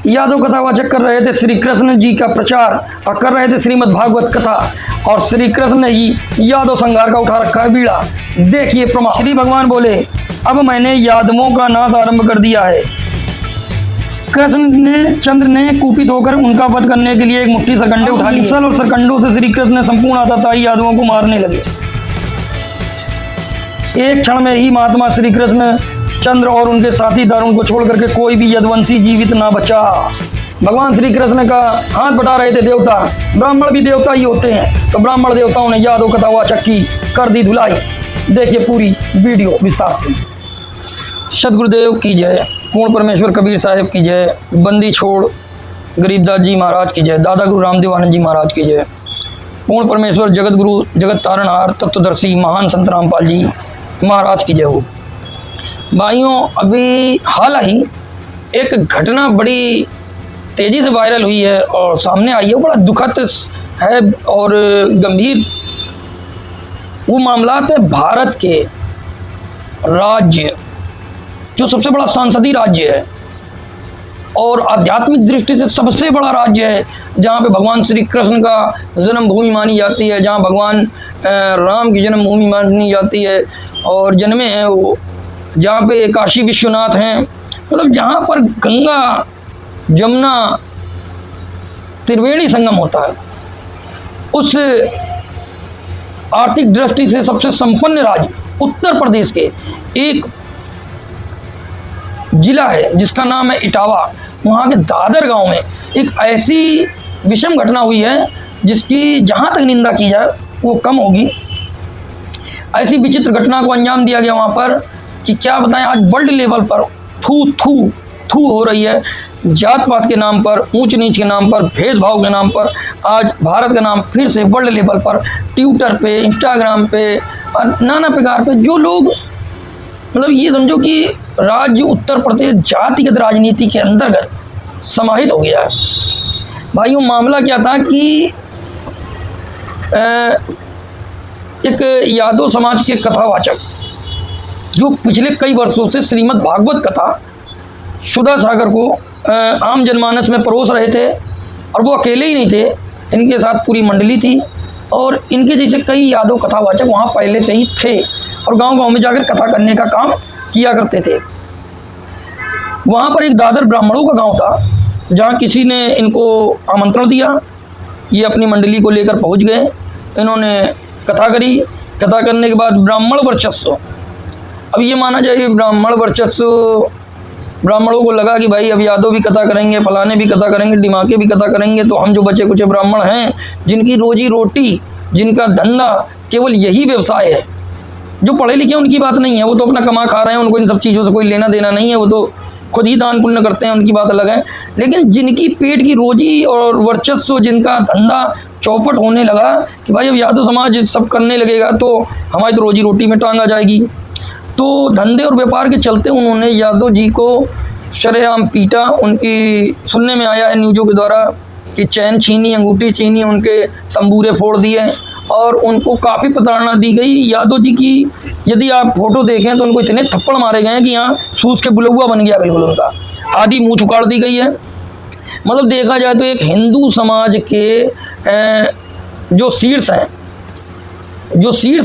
यादव कथावाचक कर रहे थे श्री कृष्ण जी का प्रचार और कर रहे थे श्रीमद् भागवत कथा, और श्री कृष्ण ने ही यादव संघार का उठा रखा है बीड़ा। देखिए प्रमाण। श्री भगवान बोले, अब मैंने यादवों का नाश आरंभ कर दिया है। चंद्र ने कुपित होकर उनका वध करने के लिए एक मुट्ठी सरकंडे उठा लिए और सरकंडों से श्री कृष्ण ने संपूर्ण आतताई यादवों को मारने लगे। एक क्षण में ही महात्मा श्री कृष्ण चंद्र और उनके साथी दारुण को छोड़ करके कोई भी यदुवंशी जीवित ना बचा। भगवान श्री कृष्ण का हाथ बटा रहे थे देवता, ब्राह्मण भी देवता ही होते हैं, तो ब्राह्मण देवताओं ने यादव कथावाचक की कर दी धुलाई। देखिए पूरी वीडियो विस्तार से। सदगुरुदेव की जय, पूर्ण परमेश्वर कबीर साहिब की जय, बंदी छोड़ गरीबदास जी महाराज की जय, दादा गुरु रामदेव आनंद जी महाराज की जय, पूर्ण परमेश्वर जगत गुरु जगत तारणहार तत्वदर्शी महान संत रामपाल जी महाराज की जय हो। भाइयों, अभी हाल ही एक घटना बड़ी तेज़ी से वायरल हुई है और सामने आई है, बड़ा दुखद है और गंभीर। वो मामलात है भारत के राज्य, जो सबसे बड़ा सांसदीय राज्य है और आध्यात्मिक दृष्टि से सबसे बड़ा राज्य है, जहाँ पे भगवान श्री कृष्ण का जन्मभूमि मानी जाती है, जहाँ भगवान राम की जन्मभूमि मानी जाती है और जन्मे हैं वो, जहाँ पे काशी विश्वनाथ हैं, मतलब जहाँ पर गंगा जमुना त्रिवेणी संगम होता है। उस आर्थिक दृष्टि से सबसे संपन्न राज्य उत्तर प्रदेश के एक जिला है जिसका नाम है इटावा। वहाँ के दादर गांव में एक ऐसी विषम घटना हुई है जिसकी जहाँ तक निंदा की जाए वो कम होगी। ऐसी विचित्र घटना को अंजाम दिया गया वहाँ पर कि क्या बताएं, आज वर्ल्ड लेवल पर थू हो रही है। जात पात के नाम पर, ऊंच नीच के नाम पर, भेदभाव के नाम पर आज भारत का नाम फिर से वर्ल्ड लेवल पर ट्विटर पे, इंस्टाग्राम पे और नाना प्रकार पे जो लोग, मतलब ये समझो कि राज्य उत्तर प्रदेश जातिगत राजनीति के अंतर्गत समाहित हो गया है। भाइयों, मामला क्या था कि एक यादव समाज के कथावाचक जो पिछले कई वर्षों से श्रीमद् भागवत कथा सुधा सागर को आम जनमानस में परोस रहे थे, और वो अकेले ही नहीं थे, इनके साथ पूरी मंडली थी और इनके जैसे कई यादव कथावाचक वहाँ पहले से ही थे और गांव-गांव में जाकर कथा करने का काम किया करते थे। वहाँ पर एक दादर ब्राह्मणों का गांव था जहाँ किसी ने इनको आमंत्रण दिया, ये अपनी मंडली को लेकर पहुँच गए, इन्होंने कथा करी। कथा करने के बाद ब्राह्मण वर्चस्व, अब ये माना जाए कि ब्राह्मण वर्चस्व, ब्राह्मणों को लगा कि भाई अब यादव भी कथा करेंगे, फलाने भी कथा करेंगे, दिमागे भी कथा करेंगे, तो हम जो बचे कुछ ब्राह्मण हैं जिनकी रोजी रोटी, जिनका धंधा केवल यही व्यवसाय है, जो पढ़े लिखे उनकी बात नहीं है, वो तो अपना कमा खा रहे हैं, उनको इन सब चीज़ों से कोई लेना देना नहीं है, वो तो खुद ही दान पुण्य करते हैं, उनकी बात अलग है। लेकिन जिनकी पेट की रोजी और वर्चस्व, जिनका धंधा चौपट होने लगा कि भाई अब यादव समाज सब करने लगेगा तो हमारी तो रोजी रोटी में टांग आ जाएगी, तो धंधे और व्यापार के चलते उन्होंने यादव जी को शरेआम पीटा। उनकी सुनने में आया है न्यूज़ों के द्वारा कि चैन छीनी, अंगूठी छीनी, उनके संबूरे फोड़ दिए और उनको काफ़ी प्रताड़ना दी गई। यादव जी की यदि आप फोटो देखें तो उनको इतने थप्पड़ मारे गए हैं कि यहाँ सूस के बुलौआ बन गया बिल्कुल उनका, आधी मुँह उखाड़ दी गई है। मतलब देखा जाए तो एक हिंदू समाज के जो शीर्ष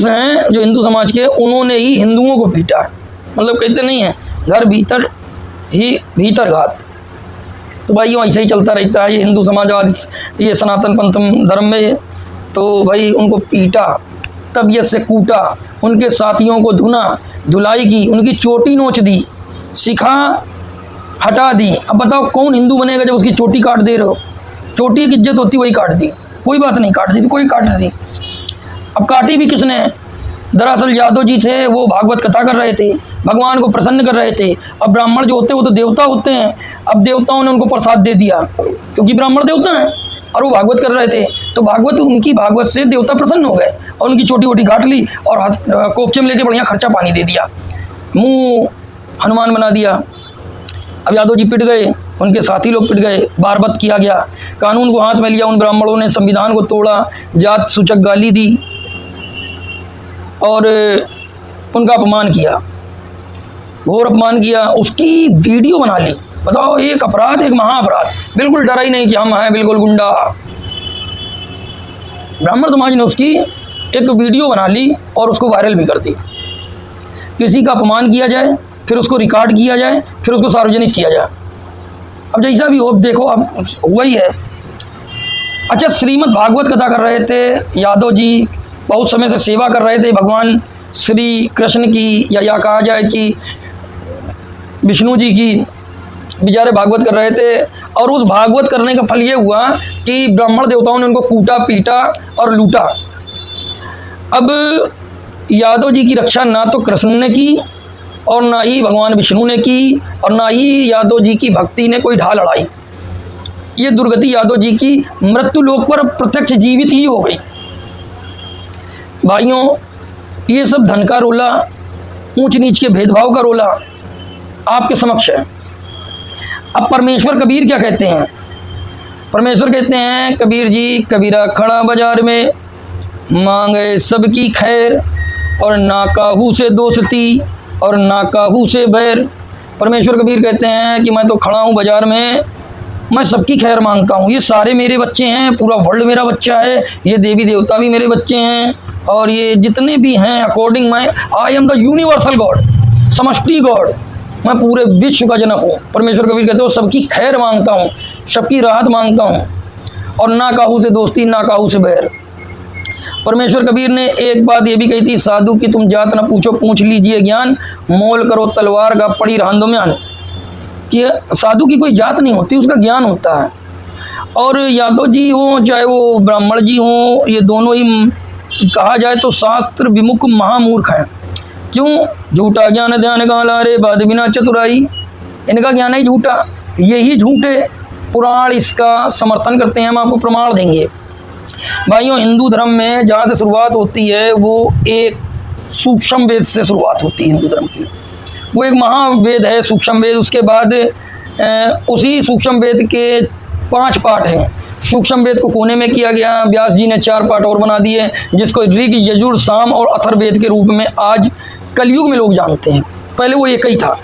हैं, जो हिंदू समाज के, उन्होंने ही हिंदुओं को पीटा। मतलब कहते नहीं है घर भीतर ही भीतर घात। तो भाई ऐसे ही चलता रहता है ये हिंदू समाजवाद, ये सनातन पंथ धर्म में। तो भाई उनको पीटा, तबीयत से कूटा, उनके साथियों को धुलाई की, उनकी चोटी नोच दी, शिखा हटा दी। अब बताओ कौन हिंदू बनेगा जब उसकी चोटी काट दे रहे हो? चोटी की इज्जत होती वही काट दी, कोई बात नहीं, काट दी तो कोई काट दी। अब काटी भी किसने? दरअसल यादव जी थे, वो भागवत कथा कर रहे थे, भगवान को प्रसन्न कर रहे थे। अब ब्राह्मण जो होते हैं वो तो देवता होते हैं, अब देवताओं ने उनको प्रसाद दे दिया क्योंकि ब्राह्मण देवता हैं और वो भागवत कर रहे थे, तो उनकी भागवत से देवता प्रसन्न हो गए और उनकी छोटी वोटी काट ली और कोपचे में लेके बढ़िया खर्चा पानी दे दिया, मुँह हनुमान बना दिया। अब यादव जी पिट गए, उनके साथी लोग पिट गए, बारबत किया गया, कानून को हाथ में लिया उन ब्राह्मणों ने, संविधान को तोड़ा, जात सूचक गाली दी और उनका अपमान किया, घोर अपमान किया। उसकी वीडियो बना ली, बताओ, एक अपराध, एक महाअपराध, बिल्कुल डरा ही नहीं कि हम हैं बिल्कुल गुंडा। ब्राह्मण समाज ने उसकी एक वीडियो बना ली और उसको वायरल भी कर दी। किसी का अपमान किया जाए, फिर उसको रिकॉर्ड किया जाए, फिर उसको सार्वजनिक किया जाए। अब जैसा भी हो, देखो अब हुआ ही है। अच्छा, श्रीमद् भागवत कथा कर रहे थे यादव जी, बहुत समय से सेवा कर रहे थे भगवान श्री कृष्ण की, या कहा जाए कि विष्णु जी की। बेचारे भागवत कर रहे थे और उस भागवत करने का फल ये हुआ कि ब्राह्मण देवताओं ने उनको कूटा, पीटा और लूटा। अब यादव जी की रक्षा ना तो कृष्ण ने की और ना ही भगवान विष्णु ने की और ना ही यादव जी की भक्ति ने कोई ढाल लड़ाई। ये दुर्गति यादव जी की मृत्यु लोक पर प्रत्यक्ष जीवित ही हो गई। भाइयों, ये सब धन का रोला, ऊंच नीच के भेदभाव का रोला आपके समक्ष है। अब परमेश्वर कबीर क्या कहते हैं? परमेश्वर कहते हैं, कबीर जी कबीरा खड़ा बाजार में, मांगे सबकी खैर और ना काहू से दोस्ती और ना काहू से बैर। परमेश्वर कबीर कहते हैं कि मैं तो खड़ा हूँ बाजार में, मैं सबकी खैर मांगता हूँ। ये सारे मेरे बच्चे हैं, पूरा वर्ल्ड मेरा बच्चा है, ये देवी देवता भी मेरे बच्चे हैं और ये जितने भी हैं अकॉर्डिंग, मैं I am the universal God, समष्टि गॉड, मैं पूरे विश्व का जनक हूँ। परमेश्वर कबीर कहते हो सबकी खैर मांगता हूँ, सबकी राहत मांगता हूँ और ना काहू से दोस्ती, ना काहू से बैर। परमेश्वर कबीर ने एक बात ये भी कही थी, साधु की तुम जात न पूछो, पूछ लीजिए ज्ञान, मोल करो तलवार का पड़ी रहांदो म्यान। कि साधु की कोई जात नहीं होती, उसका ज्ञान होता है। और यादव जी हों चाहे वो ब्राह्मण जी हों, ये दोनों ही कहा जाए तो शास्त्र विमुख महामूर्ख हैं। क्यों? झूठा ज्ञान ध्यान गाला रे बाद बिना चतुराई। इनका ज्ञान ही झूठा, यही झूठे पुराण इसका समर्थन करते हैं। हम आपको प्रमाण देंगे। भाइयों, हिंदू धर्म में जहाँ से शुरुआत होती है वो एक सूक्ष्म वेद से शुरुआत होती है। हिंदू धर्म की वो एक महावेद है सूक्ष्म वेद। उसके बाद उसी सूक्ष्म वेद के 5 पाठ हैं। सूक्ष्म वेद को कोने में किया गया, व्यास जी ने 4 पाठ और बना दिए, जिसको ऋग, यजुर, साम और अथर्ववेद के रूप में आज कलयुग में लोग जानते हैं। पहले वो एक ही था।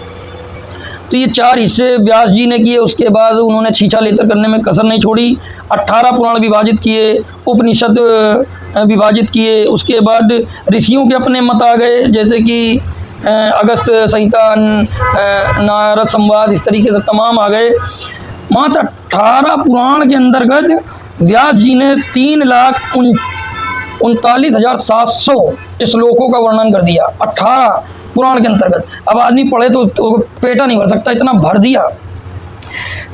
तो ये 4 हिस्से व्यास जी ने किए। उसके बाद उन्होंने छीछा लेतर करने में कसर नहीं छोड़ी। 18 पुराण विभाजित किए, उपनिषद विभाजित किए। उसके बाद ऋषियों के अपने मत आ गए, जैसे कि अगस्त संहिता, नारद संवाद, इस तरीके से तमाम आ गए। मात्र 18 पुराण के अंतर्गत व्यास जी ने 3,39,700 श्लोकों का वर्णन कर दिया 18 पुराण के अंतर्गत। अब आदमी पढ़े तो पेटा नहीं भर सकता, इतना भर दिया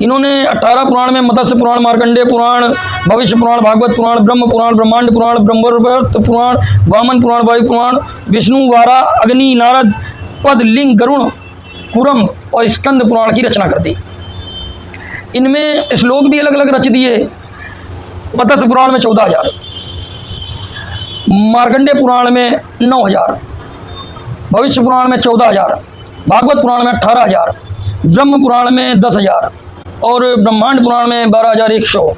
इन्होंने। 18 पुराण में मत्स्य पुराण, मार्कंडेय पुराण, भविष्य पुराण, भागवत पुराण, ब्रह्म पुराण, ब्रह्मांड पुराण, ब्रह्मवर्त पुराण, वामन पुराण, वायु पुराण, विष्णु, वारा, अग्नि, नारद, पद, लिंग, गरुण, कुरम और स्कंद पुराण की रचना कर दी। इनमें श्लोक भी अलग अलग रच दिए। मत्स्य पुराण में 14,000, मार्कंडेय पुराण में 9,000, भविष्य पुराण में 14,000, भागवत पुराण में 18,000, ब्रह्म पुराण में 10,000 और ब्रह्मांड पुराण में 12,100,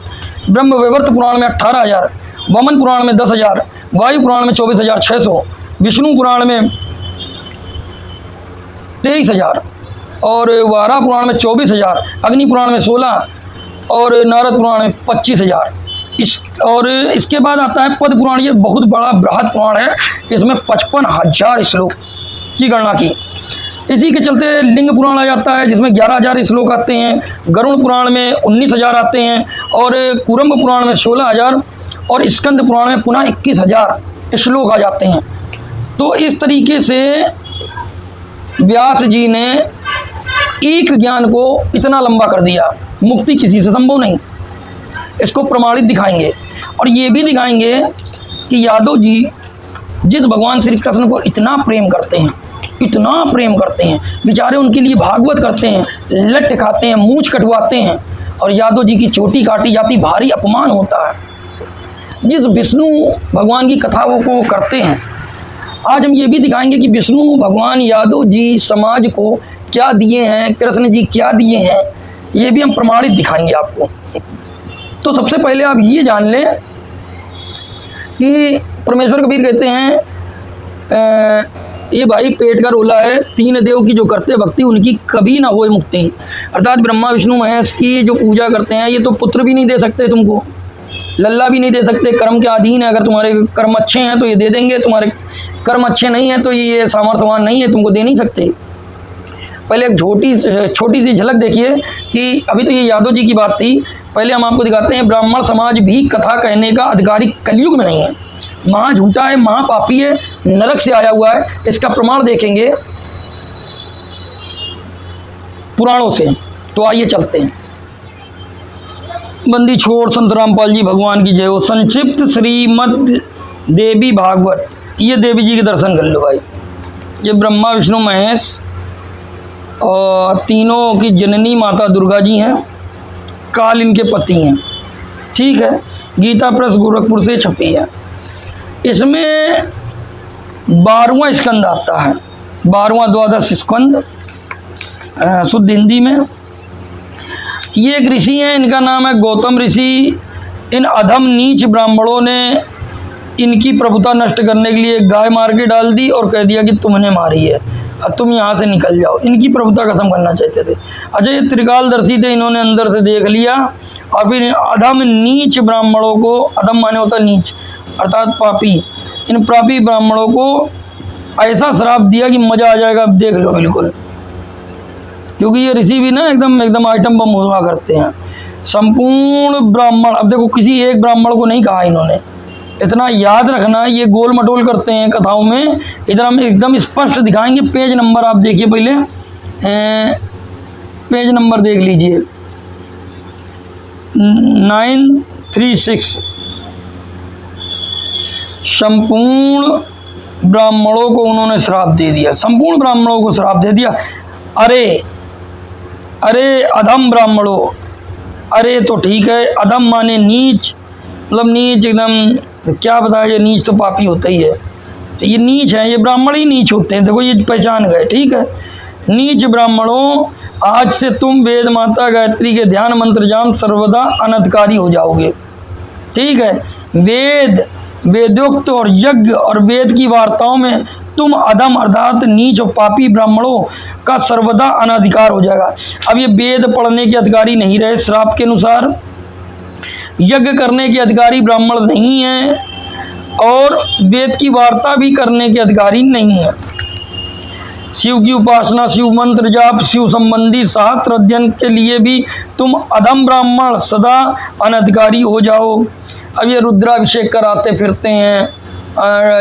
ब्रह्मवैवर्त पुराण में 18,000, वामन पुराण में 10,000, वायु पुराण में 24,600, विष्णु पुराण में 23,000 और वारा पुराण में 24,000, अग्नि पुराण में 16 और नारद पुराण में 25,000। और इसके बाद आता है पद पुराण। ये बहुत बड़ा बृहद पुराण है, इसमें 55,000 श्लोक की गणना की। इसी के चलते लिंग पुराण आ जाता है, जिसमें 11,000 श्लोक आते हैं। गरुड़ पुराण में 19,000 आते हैं और कुरम्ब पुराण में 16,000 और स्कंद पुराण में पुनः 21,000 श्लोक आ जाते हैं। तो इस तरीके से व्यास जी ने एक ज्ञान को इतना लंबा कर दिया। मुक्ति किसी से संभव नहीं। इसको प्रमाणित दिखाएंगे और ये भी दिखाएंगे कि यादव जी जिस भगवान श्री कृष्ण को इतना प्रेम करते हैं, इतना प्रेम करते हैं, बेचारे उनके लिए भागवत करते हैं, लट खाते हैं, मूंछ कटवाते हैं और यादव जी की चोटी काटी जाती, भारी अपमान होता है। जिस विष्णु भगवान की कथाओं को करते हैं, आज हम ये भी दिखाएंगे कि विष्णु भगवान यादव जी समाज को क्या दिए हैं, कृष्ण जी क्या दिए हैं, ये भी हम प्रमाणित दिखाएंगे आपको। तो सबसे पहले आप ये जान लें कि परमेश्वर कबीर कहते हैं ये भाई पेट का रोला है। तीन देव की जो करते भक्ति उनकी कभी ना होए मुक्ति। अर्थात ब्रह्मा विष्णु महेश की जो पूजा करते हैं ये तो पुत्र भी नहीं दे सकते तुमको, लल्ला भी नहीं दे सकते, कर्म के अधीन है। अगर तुम्हारे कर्म अच्छे हैं तो ये दे देंगे, तुम्हारे कर्म अच्छे नहीं हैं तो ये सामर्थ्यवान नहीं है, तुमको दे नहीं सकते। पहले एक छोटी सी झलक देखिए कि अभी तो ये यादव जी की बात थी, पहले हम आपको दिखाते हैं ब्राह्मण समाज भी कथा कहने का अधिकारी कलयुग में नहीं है। महा झूठा है, महापापी है, नरक से आया हुआ है। इसका प्रमाण देखेंगे पुराणों से। तो आइए चलते हैं। बंदी छोड़ संत रामपाल जी भगवान की जय हो। संक्षिप्त श्रीमद देवी भागवत, ये देवी जी के दर्शन कर लो भाई। ये ब्रह्मा विष्णु महेश और तीनों की जननी माता दुर्गा जी हैं, काल इनके पति हैं, ठीक है। गीता प्रेस गोरखपुर से छपी है। इसमें 12वां स्कंद आता है, 12वां द्वादश स्कंद शुद्ध हिंदी में। ये एक ऋषि हैं, इनका नाम है गौतम ऋषि। इन अधम नीच ब्राह्मणों ने इनकी प्रभुता नष्ट करने के लिए एक गाय मार के डाल दी और कह दिया कि तुमने मारी है, अब तुम यहाँ से निकल जाओ। इनकी प्रभुता खत्म करना चाहते थे। अच्छा, ये त्रिकालदर्शी थे, इन्होंने अंदर से देख लिया और फिर अधम नीच ब्राह्मणों को, अधम माने होता नीच अर्थात पापी, इन पापी ब्राह्मणों को ऐसा श्राप दिया कि मजा आ जाएगा। अब देख लो बिल्कुल, क्योंकि ये ऋषि भी ना एकदम आइटम बम हुआ करते हैं। संपूर्ण ब्राह्मण, अब देखो किसी एक ब्राह्मण को नहीं कहा इन्होंने, इतना याद रखना। ये गोल मटोल करते हैं कथाओं में, इधर हम एकदम स्पष्ट दिखाएंगे। पेज नंबर आप देखिए, पहले पेज नंबर देख लीजिए 936। संपूर्ण ब्राह्मणों को उन्होंने श्राप दे दिया, संपूर्ण ब्राह्मणों को श्राप दे दिया। अरे अरे अधम ब्राह्मणों, अरे तो ठीक है, अधम माने नीच, मतलब नीच एकदम, तो क्या बताया, ये नीच तो पापी होता ही है। तो ये नीच है, ये ब्राह्मण ही नीच होते हैं। देखो ये पहचान गए, ठीक है। नीच ब्राह्मणों, आज से तुम वेद माता गायत्री के ध्यान मंत्र जाम सर्वदा अनधिकारी हो जाओगे, ठीक है। वेदोक्त और यज्ञ और वेद की वार्ताओं में तुम अधम अर्थात नीच और पापी ब्राह्मणों का सर्वदा अनाधिकार हो जाएगा। अब ये वेद पढ़ने के अधिकारी नहीं रहे श्राप के अनुसार, यज्ञ करने के अधिकारी ब्राह्मण नहीं हैं और वेद की वार्ता भी करने के अधिकारी नहीं है। शिव की उपासना, शिव मंत्र जाप, शिव संबंधी शास्त्र अध्ययन के लिए भी तुम अधम ब्राह्मण सदा अनधिकारी हो जाओ। अब ये रुद्राभिषेक कराते फिरते हैं,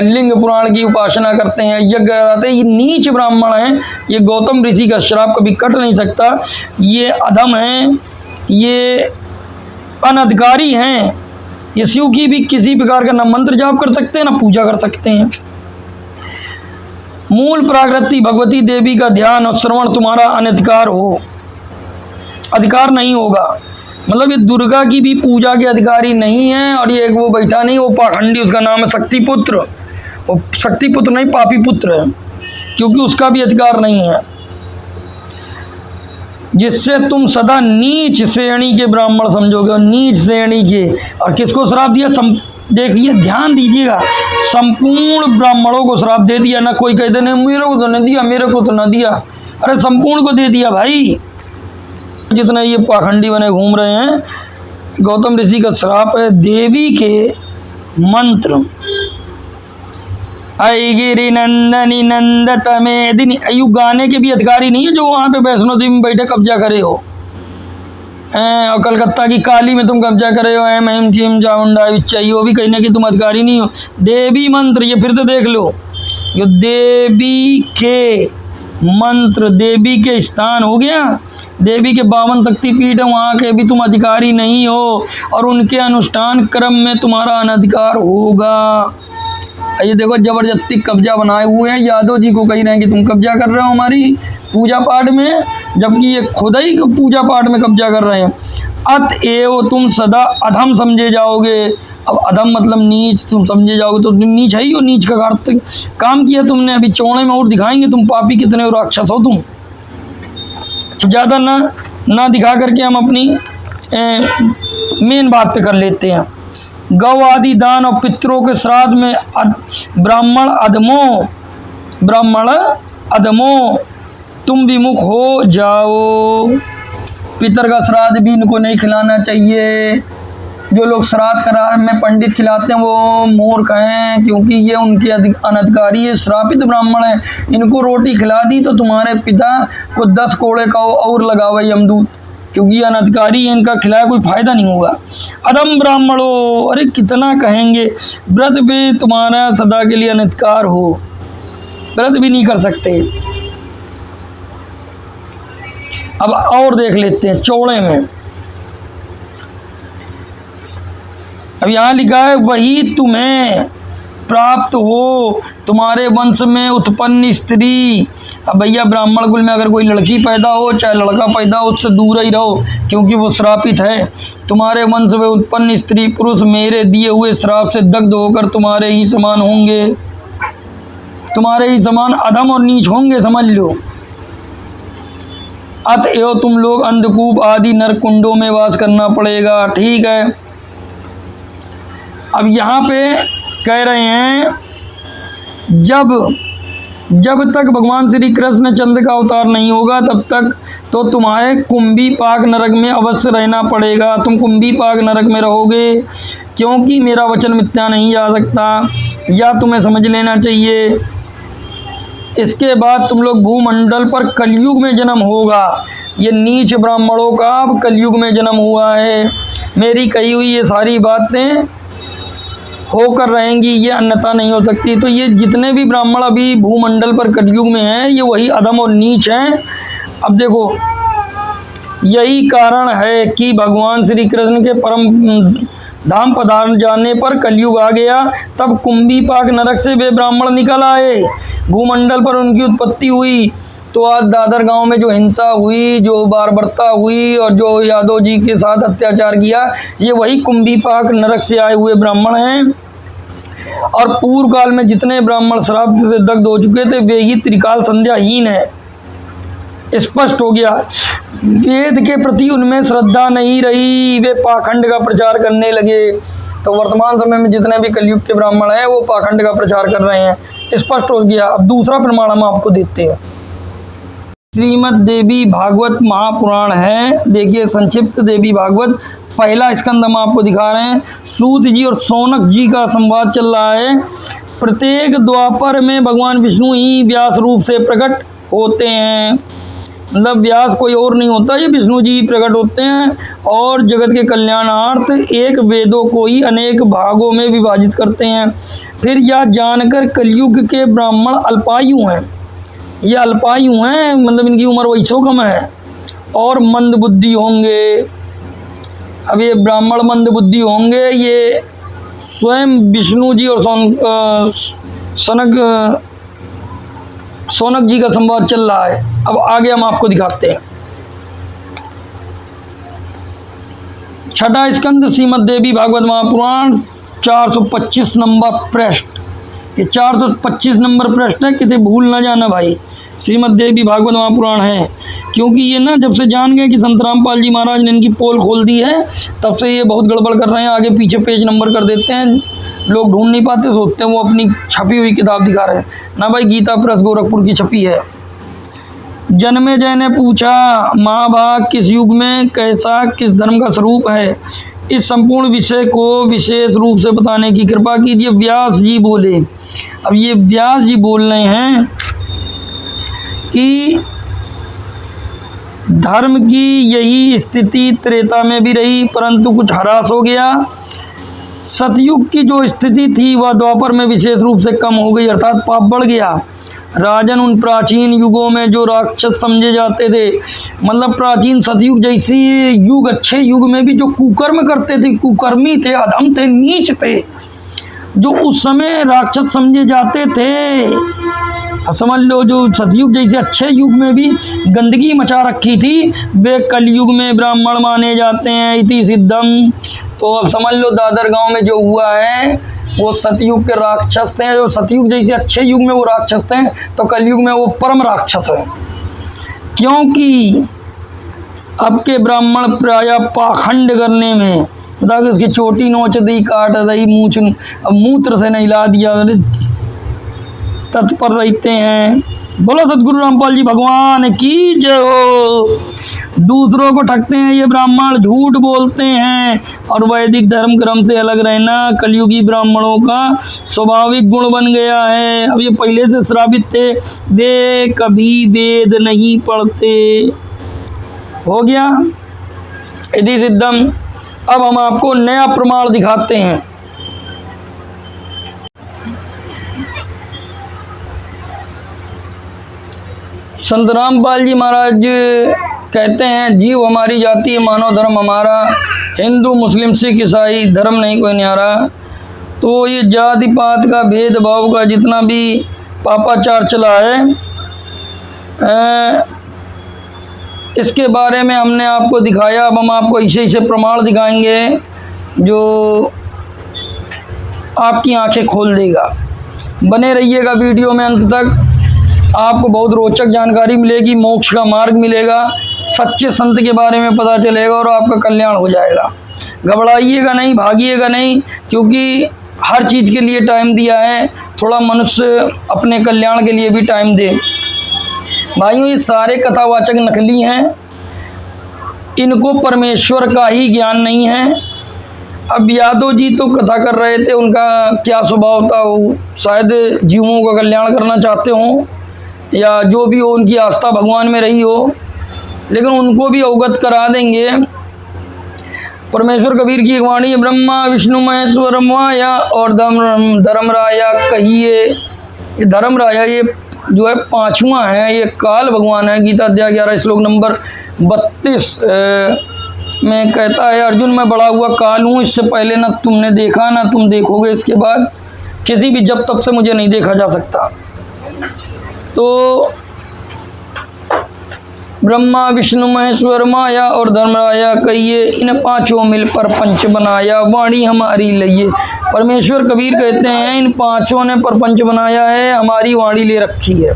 लिंग पुराण की उपासना करते हैं, यज्ञ कराते हैं, ये नीच ब्राह्मण हैं। ये गौतम ऋषि का श्राप कभी कट नहीं सकता। ये अधम हैं, ये अनधिकारी हैं। ये शिव की भी किसी प्रकार का ना मंत्र जाप कर सकते हैं ना पूजा कर सकते हैं। मूल प्राकृति भगवती देवी का ध्यान और श्रवण तुम्हारा अनधिकार हो, अधिकार नहीं होगा। मतलब ये दुर्गा की भी पूजा के अधिकारी नहीं है। और ये वो बैठा नहीं, वो पाखंडी, उसका नाम है शक्तिपुत्र। वो शक्तिपुत्र नहीं, पापी पुत्र है, क्योंकि उसका भी अधिकार नहीं है। जिससे तुम सदा नीच श्रेणी के ब्राह्मण समझोगे, और नीच श्रेणी के। और किसको श्राप दिया, देखिए ध्यान दीजिएगा, संपूर्ण ब्राह्मणों को श्राप दे दिया। ना कोई कहते नहीं मेरे को तो न दिया, मेरे को तो न दिया, अरे संपूर्ण को दे दिया भाई। जितने ये पाखंडी बने घूम रहे हैं, गौतम ऋषि का श्राप है। देवी के मंत्र, आई गिरि नंदनी नंदत मेदिनी, अयु गाने के भी अधिकारी नहीं है जो वहाँ पे वैष्णो देवी में बैठे कब्जा करे हो। और कलकत्ता की काली में तुम कब्जा करे हो, एम चिम चामुंडा चाहिए, वो भी कहीं ना कहीं तुम अधिकारी नहीं हो। देवी मंत्र, ये फिर से देख लो, जो देवी के मंत्र, देवी के स्थान हो गया, देवी के 52 शक्तिपीठ है, वहाँ के भी तुम अधिकारी नहीं हो। और उनके अनुष्ठान क्रम में तुम्हारा अनधिकार होगा। ये देखो जबरदस्ती कब्जा बनाए हुए हैं, यादव जी को कह रहे हैं कि तुम कब्जा कर रहे हो हमारी पूजा पाठ में, जबकि ये खुद ही पूजा पाठ में कब्जा कर रहे हैं। अतएव तुम सदा अधम समझे जाओगे। अब अधम मतलब नीच, तुम समझे जाओगे तो नीच है ही हो। नीच का काम किया तुमने। अभी चौड़े में और दिखाएंगे तुम पापी कितने हो, राक्षस हो तुम। ज़्यादा ना दिखा करके हम अपनी मेन बात पे कर लेते हैं। गौ आदि दान और पितरों के श्राद्ध में ब्राह्मण अधमों ब्राह्मण अधमो तुम विमुख हो जाओ। पितर का श्राद्ध भी इनको नहीं खिलाना चाहिए। जो लोग श्राद्ध करा में पंडित खिलाते हैं वो मूर्ख हैं, क्योंकि ये उनके अनधिकारी है, श्रापित ब्राह्मण है। इनको रोटी खिला दी तो तुम्हारे पिता को 10 कोड़े का और लगावे यमदूत, क्योंकि ये अनधिकारी है, इनका खिलाया कोई फायदा नहीं होगा। अधम ब्राह्मणों, अरे कितना कहेंगे, व्रत भी तुम्हारा सदा के लिए अनधिकार हो, व्रत भी नहीं कर सकते। अब और देख लेते हैं चौड़े में। अब यहाँ लिखा है वही तुम्हें प्राप्त हो तुम्हारे वंश में उत्पन्न स्त्री। अब भैया ब्राह्मण कुल में अगर कोई लड़की पैदा हो चाहे लड़का पैदा हो उससे दूर ही रहो, क्योंकि वो श्रापित है। तुम्हारे वंश में उत्पन्न स्त्री पुरुष मेरे दिए हुए श्राप से दग्ध होकर तुम्हारे ही समान होंगे, तुम्हारे ही समान अधम और नीच होंगे, समझ लो। अतएव तुम लोग अंधकूप आदि नरक कुंडों में वास करना पड़ेगा। ठीक है। अब यहाँ पे कह रहे हैं जब तक भगवान श्री कृष्ण चंद्र का अवतार नहीं होगा तब तक तो तुम्हारे कुंभी पाक नरक में अवश्य रहना पड़ेगा। तुम कुंभी पाक नरक में रहोगे, क्योंकि मेरा वचन मिथ्या नहीं जा सकता, या तुम्हें समझ लेना चाहिए। इसके बाद तुम लोग भूमंडल पर कलयुग में जन्म होगा। ये नीच ब्राह्मणों का अब कलयुग में जन्म हुआ है। मेरी कही हुई ये सारी बातें होकर रहेंगी, ये अन्यथा नहीं हो सकती। तो ये जितने भी ब्राह्मण अभी भूमंडल पर कलयुग में हैं ये वही अधम और नीच हैं। अब देखो, यही कारण है कि भगवान श्री कृष्ण के परम धाम पधार जाने पर कलयुग आ गया। तब कुंभी पाक नरक से वे ब्राह्मण निकल आए, भूमंडल पर उनकी उत्पत्ति हुई। तो आज दादर गांव में जो हिंसा हुई, जो बारबरता हुई और जो यादव जी के साथ अत्याचार किया, ये वही कुंभी पाक नरक से आए हुए ब्राह्मण हैं। और पूर्व काल में जितने ब्राह्मण श्राप से दग्ध हो चुके थे वे ही त्रिकाल संध्याहीन है। स्पष्ट हो गया। वेद के प्रति उनमें श्रद्धा नहीं रही, वे पाखंड का प्रचार करने लगे। तो वर्तमान समय में जितने भी कलयुग के ब्राह्मण हैं वो पाखंड का प्रचार कर रहे हैं। स्पष्ट हो गया। अब दूसरा प्रमाण हम आपको देते हैं। श्रीमद् देवी भागवत महापुराण है। देखिए संक्षिप्त देवी भागवत पहला स्कंद हम आपको दिखा रहे हैं। सूत जी और शौनक जी का संवाद चल रहा है। प्रत्येक द्वापर में भगवान विष्णु ही व्यास रूप से प्रकट होते हैं, मतलब व्यास कोई और नहीं होता, ये विष्णु जी प्रकट होते हैं और जगत के कल्याणार्थ एक वेदों को ही अनेक भागों में विभाजित करते हैं। फिर यह जानकर कलयुग के ब्राह्मण अल्पायु हैं, ये अल्पायु हैं, मतलब इनकी उम्र वैसो कम है और मंद बुद्धि होंगे। अब ये ब्राह्मण मंद बुद्धि होंगे, ये स्वयं विष्णु जी और शौनक जी का संवाद चल रहा है। अब आगे हम आपको दिखाते हैं। छठा स्कंद श्रीमद् देवी भागवत महापुराण 425 नंबर पृष्ठ। ये 425 नंबर पृष्ठ है, कितने भूल ना जाना भाई। श्रीमद् देवी भागवत महापुराण है, क्योंकि ये ना जब से जान गए कि संत रामपाल जी महाराज ने इनकी पोल खोल दी है तब से ये बहुत गड़बड़ कर रहे हैं। आगे पीछे पेज नंबर कर देते हैं, लोग ढूंढ नहीं पाते, सोचते हैं वो अपनी छपी हुई किताब दिखा रहे हैं। ना भाई, गीता प्रेस गोरखपुर की छपी है। जन्मेजय ने पूछा, महाभाग किस युग में कैसा किस धर्म का स्वरूप है, इस संपूर्ण विषय को विशेष रूप से बताने की कृपा कीजिए। व्यास जी बोले। अब ये व्यास जी बोल रहे हैं कि धर्म की यही स्थिति त्रेता में भी रही, परंतु कुछ ह्रास हो गया। सतयुग की जो स्थिति थी वह द्वापर में विशेष रूप से कम हो गई, अर्थात पाप बढ़ गया। राजन, उन प्राचीन युगों में जो राक्षस समझे जाते थे, मतलब प्राचीन सतयुग जैसी युग, अच्छे युग में भी जो कुकर्म करते थे, कुकर्मी थे, अधम थे, नीच थे, जो उस समय राक्षस समझे जाते थे, अब समझ लो जो सतयुग जैसे अच्छे युग में भी गंदगी मचा रखी थी, वे कलयुग में ब्राह्मण माने जाते हैं। इति सिद्धम। तो अब समझ लो दादर गांव में जो हुआ है वो सतयुग के राक्षस थे, जो सतयुग जैसे अच्छे युग में वो राक्षस थे, तो कलयुग में वो परम राक्षस हैं। क्योंकि अब के ब्राह्मण प्राय पाखंड करने में, बता कि उसकी चोटी नोच दी, काट दी, मूछ अब मूत्र से नहला दिया, तत्पर रहते हैं। बोलो सतगुरु रामपाल जी भगवान की जय हो। दूसरों को ठगते हैं ये ब्राह्मण, झूठ बोलते हैं और वैदिक धर्म क्रम से अलग रहना कलयुगी ब्राह्मणों का स्वाभाविक गुण बन गया है। अब ये पहले से श्रापित थे, वे कभी वेद नहीं पढ़ते। हो गया यदि सिद्धम। अब हम आपको नया प्रमाण दिखाते हैं। संत रामपाल जी महाराज कहते हैं, जीव हमारी जाति है, मानव धर्म हमारा, हिंदू मुस्लिम सिख ईसाई धर्म नहीं कोई न्यारा। तो ये जाति पात का भेदभाव का जितना भी पापाचार चला है, इसके बारे में हमने आपको दिखाया। अब हम आपको ऐसे प्रमाण दिखाएंगे जो आपकी आंखें खोल देगा। बने रहिएगा वीडियो में अंत तक, आपको बहुत रोचक जानकारी मिलेगी, मोक्ष का मार्ग मिलेगा, सच्चे संत के बारे में पता चलेगा और आपका कल्याण हो जाएगा। घबराइएगा नहीं, भागिएगा नहीं, क्योंकि हर चीज़ के लिए टाइम दिया है। थोड़ा मनुष्य अपने कल्याण के लिए भी टाइम दे। भाइयों, ये सारे कथावाचक नकली हैं, इनको परमेश्वर का ही ज्ञान नहीं है। अब यादव जी तो कथा कर रहे थे, उनका क्या स्वभाव था, वो शायद जीवों का कल्याण करना चाहते हों या जो भी हो, उनकी आस्था भगवान में रही हो, लेकिन उनको भी अवगत करा देंगे। परमेश्वर कबीर की एक वाणी, ब्रह्मा विष्णु महेश्वर माया और धर्मराया कहिए। ये धर्मराया ये जो है पांचवा है, ये काल भगवान है। गीता अध्याय 11 श्लोक नंबर 32 में कहता है, अर्जुन मैं बड़ा हुआ काल हूँ, इससे पहले न तुमने देखा न तुम देखोगे, इसके बाद किसी भी जब तब से मुझे नहीं देखा जा सकता। तो ब्रह्मा विष्णु महेश्वर माया और धर्मराया कहिए, इन पांचों मिल पर पंच बनाया, वाणी हमारी लइए। परमेश्वर कबीर कहते हैं, इन पांचों ने परपंच बनाया है, हमारी वाणी ले रखी है।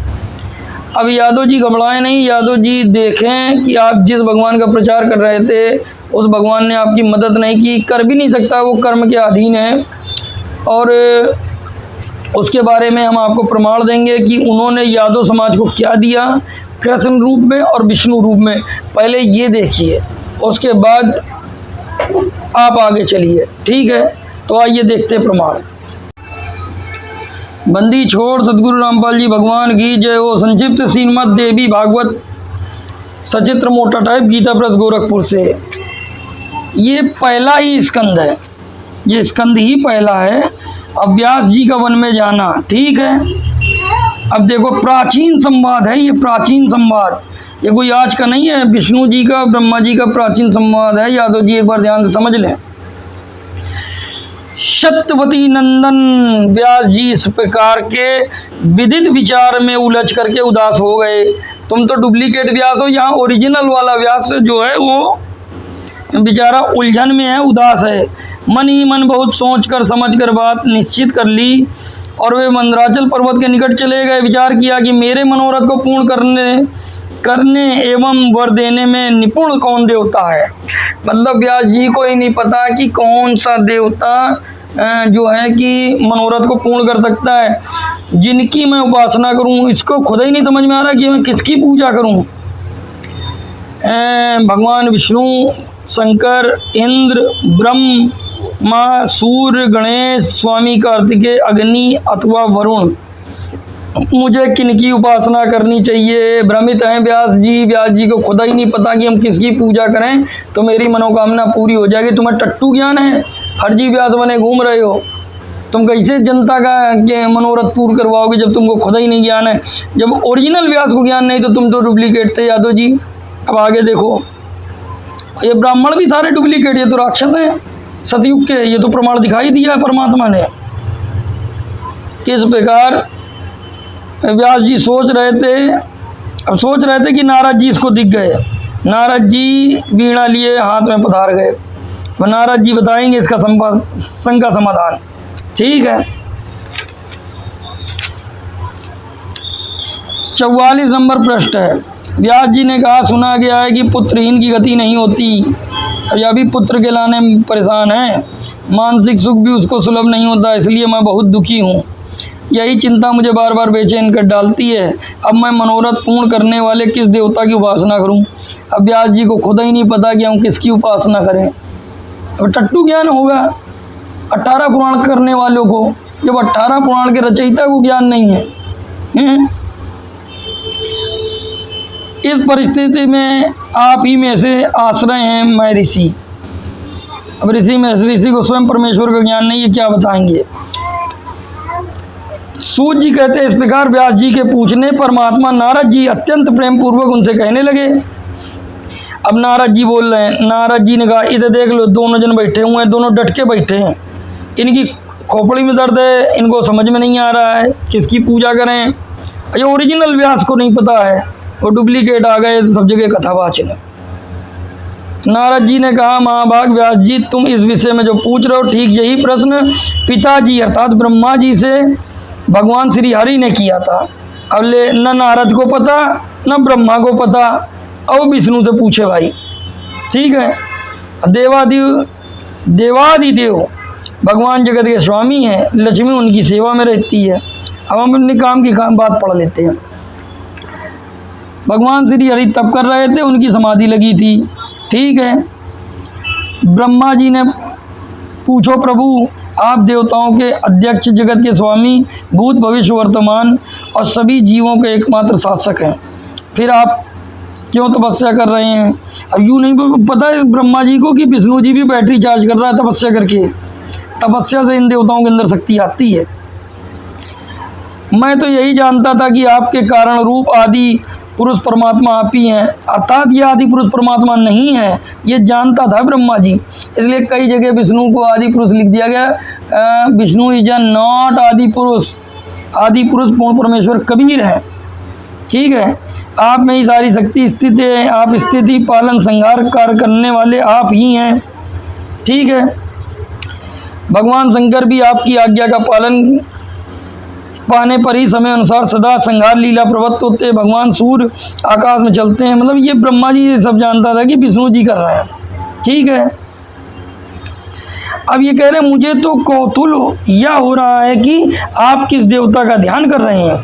अब यादव जी घबराएं नहीं, यादव जी देखें कि आप जिस भगवान का प्रचार कर रहे थे उस भगवान ने आपकी मदद नहीं की, कर भी नहीं सकता, वो कर्म के अधीन है। और उसके बारे में हम आपको प्रमाण देंगे कि उन्होंने यादव समाज को क्या दिया, कृष्ण रूप में और विष्णु रूप में। पहले ये देखिए, उसके बाद आप आगे चलिए, ठीक है। तो आइए देखते प्रमाण। बंदी छोड़ सतगुरु रामपाल जी भगवान की जय हो। संक्षिप्त श्रीमद् देवी भागवत सचित्र मोटा टाइप गीता प्रेस गोरखपुर से। ये पहला ही स्कंद है, ये स्कंद ही पहला है। अब व्यास जी का वन में जाना, ठीक है। अब देखो, प्राचीन संवाद है ये, प्राचीन संवाद, ये कोई आज का नहीं है। विष्णु जी का ब्रह्मा जी का प्राचीन संवाद है। यादव जी एक बार ध्यान से समझ लें। सत्यवती नंदन व्यास जी इस प्रकार के विदित विचार में उलझ करके उदास हो गए। तुम तो डुप्लीकेट व्यास हो, यहाँ ओरिजिनल वाला व्यास जो है वो बेचारा उलझन में है, उदास है। मन ही मन बहुत सोच कर समझ कर बात निश्चित कर ली और वे मंदराचल पर्वत के निकट चले गए। विचार किया कि मेरे मनोरथ को पूर्ण करने एवं वर देने में निपुण कौन देवता है। मतलब व्यास जी को ही नहीं पता कि कौन सा देवता जो है कि मनोरथ को पूर्ण कर सकता है। जिनकी मैं उपासना करूं, इसको खुद ही नहीं समझ में आ रहा कि मैं किसकी पूजा करूं। भगवान विष्णु, शंकर, इंद्र, ब्रह्मा, सूर्य, गणेश, स्वामी कार्तिकेय, अग्नि अथवा वरुण, मुझे किनकी उपासना करनी चाहिए। भ्रमित हैं व्यास जी को खुदा ही नहीं पता कि हम किसकी पूजा करें तो मेरी मनोकामना पूरी हो जाएगी। तुम्हें टट्टू ज्ञान है, फर्जी व्यास बने घूम रहे हो। तुम कैसे जनता का मनोरथ पूर्ण करवाओगे जब तुमको खुदा ही नहीं ज्ञान है। जब ओरिजिनल व्यास को ज्ञान नहीं तो तुम तो डुप्लीकेट थे यादव जी। अब आगे देखो, ये ब्राह्मण भी सारे डुप्लीकेट, ये तो राक्षस हैं सतयुग के। ये तो प्रमाण दिखाई दिया परमात्मा ने। किस प्रकार व्यास जी सोच रहे थे कि नारद जी इसको दिख गए। नारद जी वीणा लिए हाथ में पधार गए। तो नारद जी बताएंगे इसका शंका समाधान, ठीक है। 44 नंबर प्रश्न है। व्यास जी ने कहा, सुना गया है कि पुत्रहीन की गति नहीं होती। अब यह भी पुत्र के लाने में परेशान है, मानसिक सुख भी उसको सुलभ नहीं होता, इसलिए मैं बहुत दुखी हूँ। यही चिंता मुझे बार बार बेचैन कर डालती है। अब मैं मनोरथ पूर्ण करने वाले किस देवता की उपासना करूं? अब व्यास जी को खुद ही नहीं पता कि हम किसकी उपासना करें। अब टट्टू ज्ञान होगा 18 पुराण करने वालों को, जब 18 पुराण के रचयिता को ज्ञान नहीं है। इस परिस्थिति में आप ही में से आश्रय हैं मैं ऋषि। अब ऋषि को स्वयं परमेश्वर का ज्ञान नहीं है, क्या बताएंगे? सूत जी कहते हैं, इस प्रकार व्यास जी के पूछने पर महात्मा नारद जी अत्यंत प्रेम पूर्वक उनसे कहने लगे। अब नारद जी बोल रहे हैं। नारद जी ने कहा, इधर देख लो, दोनों जन बैठे हुए हैं, दोनों डट के बैठे हैं। इनकी खोपड़ी में दर्द है, इनको समझ में नहीं आ रहा है किसकी पूजा करें। ये ओरिजिनल व्यास को नहीं पता है, वो डुप्लीकेट आ गए सब जगह कथावाचन। नारद जी ने कहा, महाभाग व्यास जी, तुम इस विषय में जो पूछ रहे हो ठीक यही प्रश्न पिताजी अर्थात ब्रह्मा जी से भगवान श्री हरि ने किया था। अब ले न नारद को पता न ब्रह्मा को पता, अब विष्णु से पूछे भाई। ठीक है, देवादिदेव भगवान जगत के स्वामी हैं, लक्ष्मी उनकी सेवा में रहती है। अब हम अपने काम की बात पढ़ लेते हैं। भगवान श्री हरि तप कर रहे थे, उनकी समाधि लगी थी। ठीक है, ब्रह्मा जी ने पूछो प्रभु, आप देवताओं के अध्यक्ष, जगत के स्वामी, भूत भविष्य वर्तमान और सभी जीवों के एकमात्र शासक हैं, फिर आप क्यों तपस्या कर रहे हैं? अब यूँ नहीं पता है ब्रह्मा जी को कि विष्णु जी भी बैटरी चार्ज कर रहा है तपस्या करके। तपस्या से इन देवताओं के अंदर शक्ति आती है। मैं तो यही जानता था कि आपके कारण रूप आदि पुरुष परमात्मा आप ही हैं, अर्थात ये आदि पुरुष परमात्मा नहीं है, ये जानता था ब्रह्मा जी। इसलिए कई जगह विष्णु को आदि पुरुष लिख दिया गया। विष्णु इज अ नॉट आदि पुरुष। आदि पुरुष पूर्ण परमेश्वर कबीर है। ठीक है, आप में ही सारी शक्ति स्थित है। आप स्थिति पालन संहार कार्य करने वाले आप ही हैं। ठीक है, भगवान शंकर भी आपकी आज्ञा का पालन पाने पर ही समय अनुसार सदा संहार लीला प्रवृत्त होते हैं। भगवान सूर्य आकाश में चलते हैं। मतलब ये ब्रह्मा जी ये सब जानता था कि विष्णु जी कर रहे हैं। ठीक है, अब ये कह रहे हैं मुझे तो कौतूहल यह हो रहा है कि आप किस देवता का ध्यान कर रहे हैं।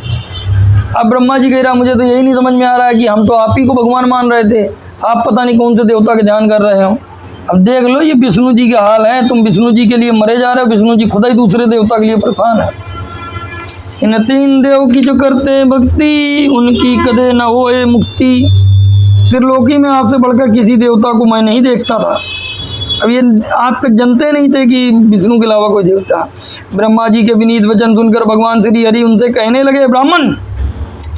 अब ब्रह्मा जी कह रहा मुझे तो यही नहीं समझ में आ रहा है कि हम तो आप ही को भगवान मान रहे थे, आप पता नहीं कौन से देवता का ध्यान कर रहे हो। अब देख लो ये विष्णु जी का हाल है, तुम विष्णु जी के लिए मरे जा रहे हो, विष्णु जी खुदा ही दूसरे देवता के लिए परेशान है। इन 3 देव की जो करते भक्ति, उनकी कदे न होए मुक्ति। त्रिलोकी में आपसे बढ़कर किसी देवता को मैं नहीं देखता था। अब ये आप जानते नहीं थे कि विष्णु के अलावा कोई देवता। ब्रह्मा जी के विनीत वचन सुनकर भगवान श्री हरि उनसे कहने लगे, ब्राह्मण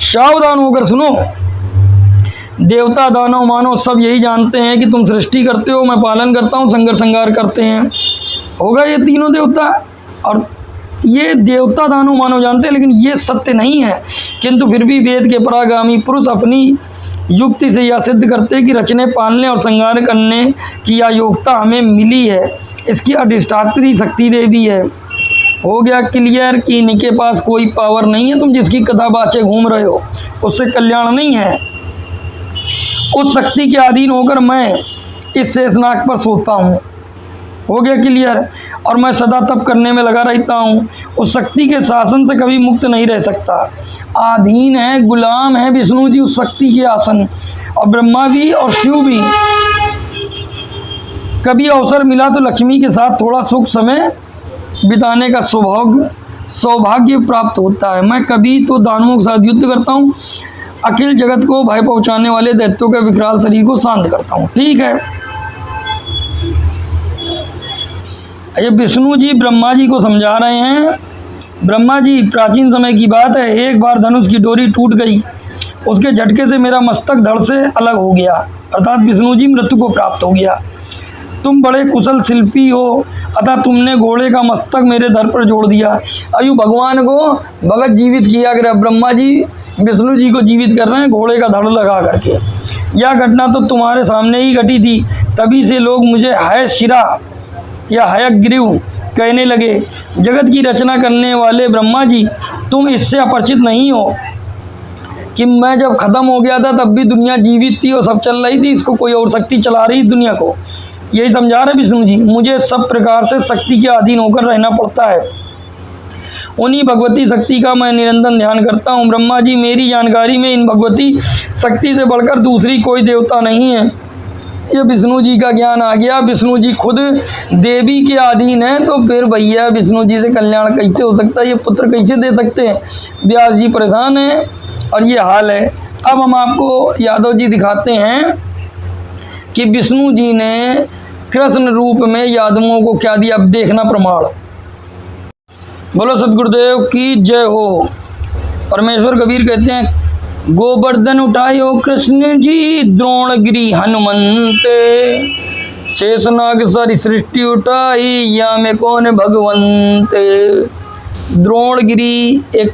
सावधान होकर सुनो। देवता दानव मानव सब यही जानते हैं कि तुम सृष्टि करते हो, मैं पालन करता हूँ, संगर संगार करते हैं। होगा ये तीनों देवता, और ये देवता दानव मानव जानते हैं, लेकिन ये सत्य नहीं है। किंतु फिर भी वेद के परागामी पुरुष अपनी युक्ति से यह सिद्ध करते हैं कि रचने पालने और संहार करने की यह योग्यता हमें मिली है। इसकी अधिष्ठात्री शक्ति देवी है। हो गया क्लियर कि इनके पास कोई पावर नहीं है। तुम जिसकी कथा बाचे घूम रहे हो उससे कल्याण नहीं है। उस शक्ति के अधीन होकर मैं इस शेषनाग पर सोता हूँ। हो गया क्लियर। और मैं सदा तप करने में लगा रहता हूँ। उस शक्ति के शासन से कभी मुक्त नहीं रह सकता। अधीन है, गुलाम है विष्णु जी उस शक्ति के आसन, और ब्रह्मा भी और शिव भी। कभी अवसर मिला तो लक्ष्मी के साथ थोड़ा सुख समय बिताने का सौभाग्य प्राप्त होता है। मैं कभी तो दानवों के साथ युद्ध करता हूँ, अखिल जगत को भय पहुँचाने वाले दैत्यों के विकराल शरीर को शांत करता हूँ। ठीक है, ये विष्णु जी ब्रह्मा जी को समझा रहे हैं। ब्रह्मा जी, प्राचीन समय की बात है, एक बार धनुष की डोरी टूट गई, उसके झटके से मेरा मस्तक धड़ से अलग हो गया, अर्थात विष्णु जी मृत्यु को प्राप्त हो गया। तुम बड़े कुशल शिल्पी हो, अतः तुमने घोड़े का मस्तक मेरे धड़ पर जोड़ दिया। अयु भगवान को भगत जीवित किया गया। ब्रह्मा जी विष्णु जी को जीवित कर रहे हैं घोड़े का धड़ लगा करके। यह घटना तो तुम्हारे सामने ही घटी थी, तभी से लोग मुझे है शिरा या हयग्रीव कहने लगे। जगत की रचना करने वाले ब्रह्मा जी, तुम इससे अपरिचित नहीं हो कि मैं जब ख़त्म हो गया था तब भी दुनिया जीवित थी और सब चल रही थी, इसको कोई और शक्ति चला रही दुनिया को। यही समझा रहे विष्णु जी। मुझे सब प्रकार से शक्ति के अधीन होकर रहना पड़ता है। उन्हीं भगवती शक्ति का मैं निरंतर ध्यान करता हूँ। ब्रह्मा जी, मेरी जानकारी में इन भगवती शक्ति से बढ़कर दूसरी कोई देवता नहीं है। ये विष्णु जी का ज्ञान आ गया। विष्णु जी खुद देवी के अधीन है, तो फिर भैया विष्णु जी से कल्याण कैसे हो सकता है, ये पुत्र कैसे दे सकते हैं। व्यास जी परेशान हैं और ये हाल है। अब हम आपको यादव जी दिखाते हैं कि विष्णु जी ने कृष्ण रूप में यादवों को क्या दिया। अब देखना प्रमाण। बोलो सतगुरुदेव की जय हो। परमेश्वर कबीर कहते हैं, गोवर्धन उठायो कृष्ण जी द्रोणगिरी हनुमंते, शेषनाग सारी सृष्टि उठाई या में कौन भगवंते। द्रोणगिरी एक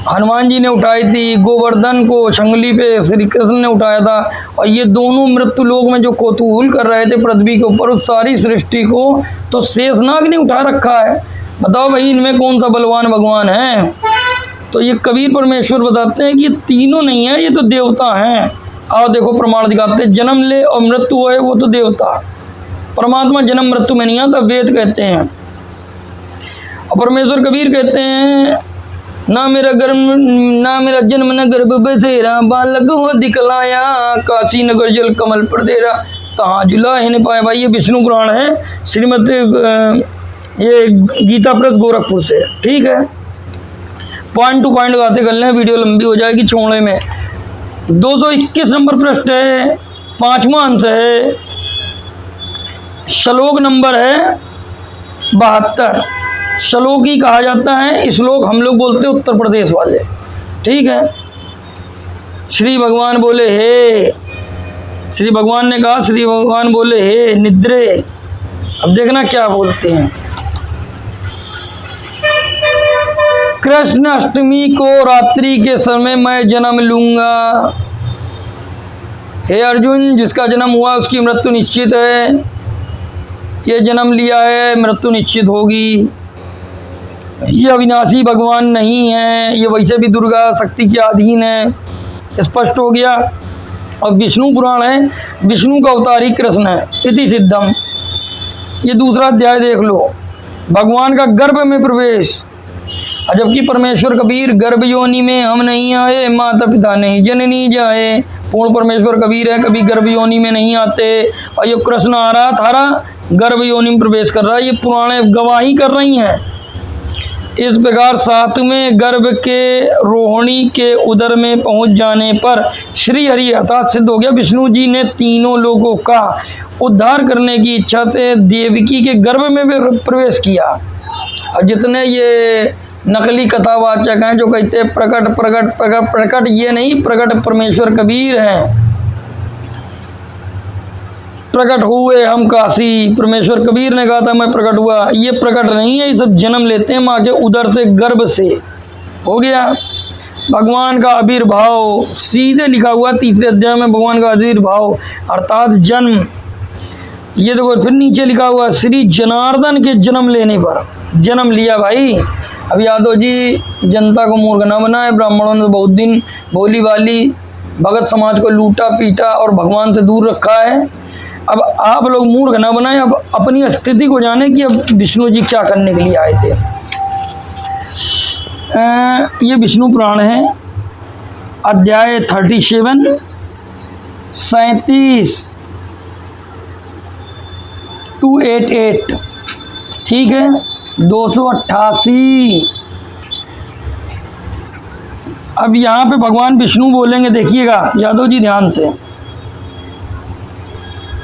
हनुमान जी ने उठाई थी, गोवर्धन को शंगली पे श्री कृष्ण ने उठाया था। और ये दोनों मृत्यु लोक में जो कौतूहल कर रहे थे पृथ्वी के ऊपर, उस सारी सृष्टि को तो शेषनाग ने उठा रखा है। बताओ भाई, इनमें कौन सा बलवान भगवान है। तो ये कबीर परमेश्वर बताते हैं कि ये तीनों नहीं है, ये तो देवता हैं। आओ देखो प्रमाण दिखाते हैं। जन्म ले और मृत्यु होए वो तो देवता, परमात्मा जन्म मृत्यु में नहीं आता, वेद कहते हैं। और परमेश्वर कबीर कहते हैं, ना मेरा जन्म न गर्भ बसेरा, बालक हो दिखलाया, काशी नगर जल कमल पर देरा, तहाँ जुला है पाए। भाई ये विष्णु पुराण है, श्रीमद ये गीता प्रेस गोरखपुर से। ठीक है, पॉइंट टू पॉइंट गाते कर लें, वीडियो लंबी हो जाएगी छोड़ने में। 221 नंबर पृष्ठ है, 5वां अंश है, श्लोक नंबर है 72। श्लोक ही कहा जाता है, श्लोक हम लोग बोलते हैं उत्तर प्रदेश वाले। ठीक है, श्री भगवान बोले हे, श्री भगवान ने कहा, श्री भगवान बोले हे निद्रे। अब देखना क्या बोलते हैं। कृष्ण अष्टमी को रात्रि के समय मैं जन्म लूंगा। हे अर्जुन, जिसका जन्म हुआ उसकी मृत्यु निश्चित है। ये जन्म लिया है, मृत्यु निश्चित होगी। ये अविनाशी भगवान नहीं है, ये वैसे भी दुर्गा शक्ति के अधीन है। स्पष्ट हो गया। और विष्णु पुराण है, विष्णु का अवतार ही कृष्ण है, इति सिद्धम। ये दूसरा अध्याय देख लो, भगवान का गर्भ में प्रवेश। जबकि परमेश्वर कबीर, गर्भ योनि में हम नहीं आए, माता पिता नहीं जननी जाए। पूर्ण परमेश्वर कबीर है, कभी गर्भ योनि में नहीं आते। और ये कृष्ण आ रहा थारा गर्भ योनि में प्रवेश कर रहा है। ये पुराणे गवाही कर रही हैं। इस प्रकार 7वें गर्भ के रोहिणी के उदर में पहुंच जाने पर श्री हरि अर्थात सिद्ध हो गया, विष्णु जी ने तीनों लोगों का उद्धार करने की इच्छा से देवकी के गर्भ में प्रवेश किया। और जितने ये नकली कथावाचक हैं जो कहते हैं प्रकट प्रकट प्रकट प्रकट, ये नहीं, प्रकट परमेश्वर कबीर हैं। प्रकट हुए हम काशी, परमेश्वर कबीर ने कहा था मैं प्रकट हुआ। ये प्रकट नहीं है, ये सब जन्म लेते हैं माँ के उदर से, गर्भ से। हो गया। भगवान का आविर्भाव सीधे लिखा हुआ 3रे अध्याय में, भगवान का आविर्भाव अर्थात जन्म। ये देखो फिर नीचे लिखा हुआ श्री जनार्दन के जन्म लेने पर जन्म लिया। भाई अब यादव जी जनता को मूर्ख न बनाए। ब्राह्मणों ने बहुत दिन भोली वाली भगत समाज को लूटा पीटा और भगवान से दूर रखा है। अब आप लोग मूर्ख न बनाए, अब अपनी स्थिति को जाने कि अब विष्णु जी क्या करने के लिए आए थे। ये विष्णु पुराण है, अध्याय 37, 37 288। ठीक है, 288। अब यहाँ पे भगवान विष्णु बोलेंगे, देखिएगा यादव जी ध्यान से।